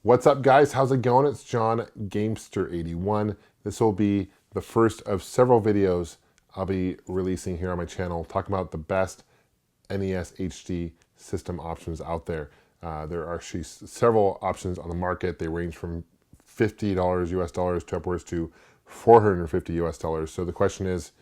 What's up, guys? How's it going? It's John, Gamester81. This will be the first of several videos I'll be releasing here on my channel, talking about the best NES HD system options out there. There are actually several options on the market. They range from $50 US dollars to upwards to $450 US dollars. So the question is,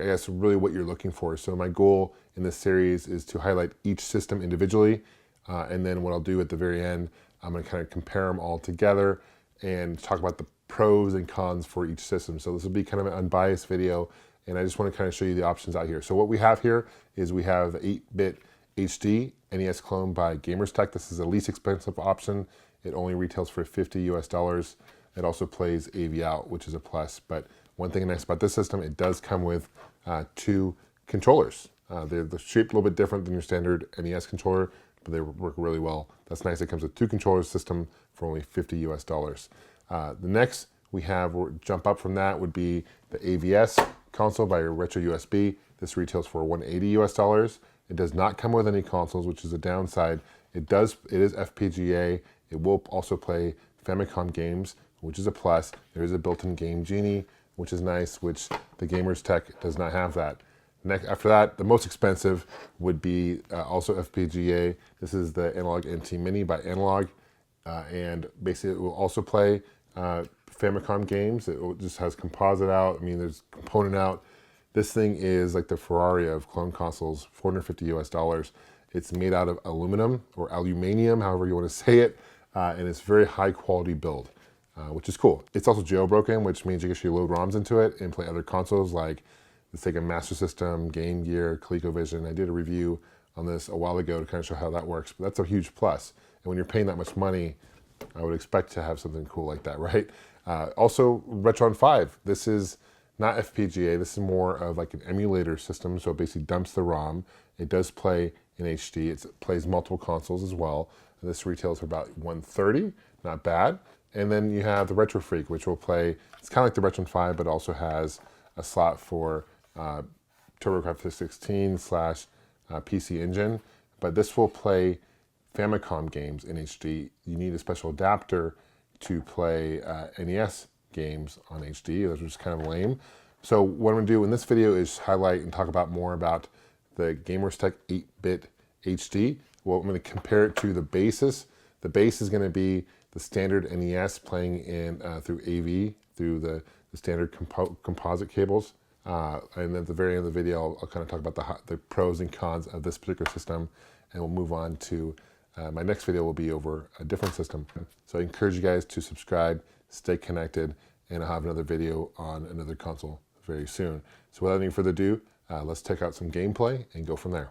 I guess, really what you're looking for. So my goal in this series is to highlight each system individually, and then what I'll do at the very end, I'm going to kind of compare them all together and talk about the pros and cons for each system. So this will be kind of an unbiased video, and I just want to kind of show you the options out here. So what we have here is we have the 8-bit HD NES clone by GamerzTek. This is the least expensive option. It only retails for $50 US dollars. It also plays AV out, which is a plus. But one thing nice about this system, it does come with two controllers. They're shaped a little bit different than your standard NES controller, but they work really well. That's nice. It comes with two controller system for only $50 US dollars. The next we have, we'll jump up from that, would be the AVS console by Retro USB. This retails for $180 US dollars. It does not come with any consoles, which is a downside. It is FPGA. It will also play Famicom games, which is a plus. There is a built-in Game Genie, which is nice, which the GamerzTek does not have that. Next, after that, the most expensive would be also FPGA. This is the Analog NT Mini by Analog, and basically it will also play Famicom games. It just has composite out. I mean, there's component out. This thing is like the Ferrari of clone consoles, $450 US dollars. It's made out of aluminum or aluminium, however you want to say it, and it's very high quality build, which is cool. It's also jailbroken, which means you can actually load ROMs into it and play other consoles like the Sega Master System, Game Gear, ColecoVision. I did a review on this a while ago to kind of show how that works, but that's a huge plus. And when you're paying that much money, I would expect to have something cool like that, right? Also, Retron 5. This is not FPGA. This is more of like an emulator system, so it basically dumps the ROM. It does play in HD. It plays multiple consoles as well. This retails for about $130, not bad. And then you have the Retro Freak, which will play, it's kind of like the Retron 5, but also has a slot for TurboGrafx 16 / PC Engine, but this will play Famicom games in HD. You need a special adapter to play NES games on HD, which is kind of lame. So what I'm going to do in this video is highlight and talk about more about the GamerzTek 8-bit HD. Well, I'm going to compare it to the basis. The base is going to be the standard NES playing in through AV, through the standard composite cables. And at the very end of the video, I'll kind of talk about the pros and cons of this particular system, and we'll move on to my next video will be over a different system. So I encourage you guys to subscribe, stay connected, and I'll have another video on another console very soon. So without any further ado, let's check out some gameplay and go from there.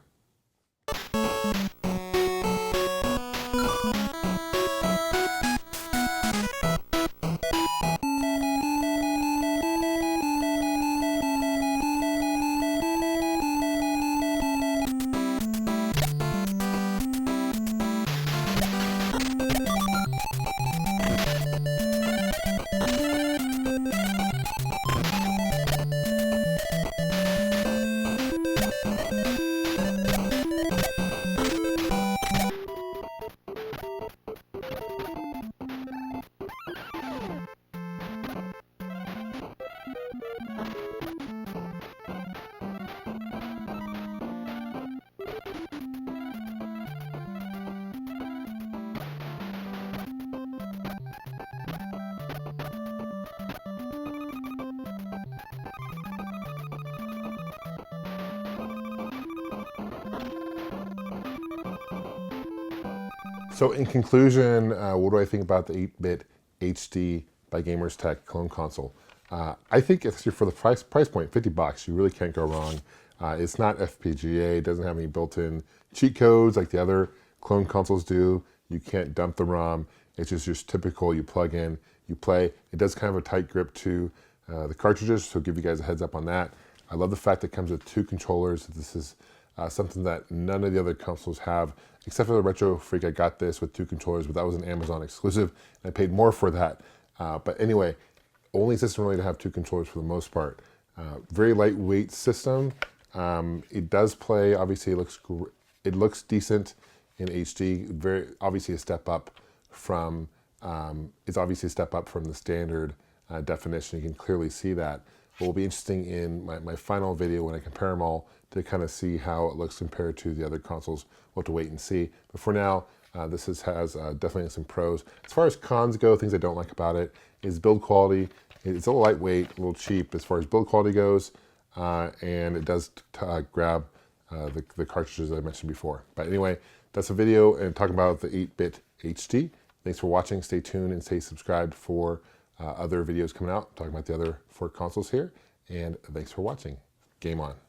So in conclusion, what do I think about the 8-bit HD by GamerzTek clone console? I think it's for the price point, $50, you really can't go wrong. It's not FPGA, it doesn't have any built-in cheat codes like the other clone consoles do. You can't dump the ROM. It's just typical, you plug in, you play. It does kind of a tight grip to the cartridges, so I'll give you guys a heads up on that. I love the fact that it comes with two controllers. This is something that none of the other consoles have, except for the Retro Freak. I got this with two controllers, but that was an Amazon exclusive, and I paid more for that. But anyway, only system really to have two controllers for the most part. Very lightweight system. It does play, obviously it looks decent in HD, very obviously a step up from is obviously a step up from the standard definition. You can clearly see that. What will be interesting in my final video when I compare them all to kind of see how it looks compared to the other consoles. We'll have to wait and see. But for now, this has definitely some pros. As far as cons go, things I don't like about it is build quality. It's a little lightweight, a little cheap as far as build quality goes, and it does grab the cartridges I mentioned before. But anyway, that's a video and talking about the 8-bit HD. Thanks for watching. Stay tuned and stay subscribed for other videos coming out, talking about the other 4 consoles here. And thanks for watching. Game on.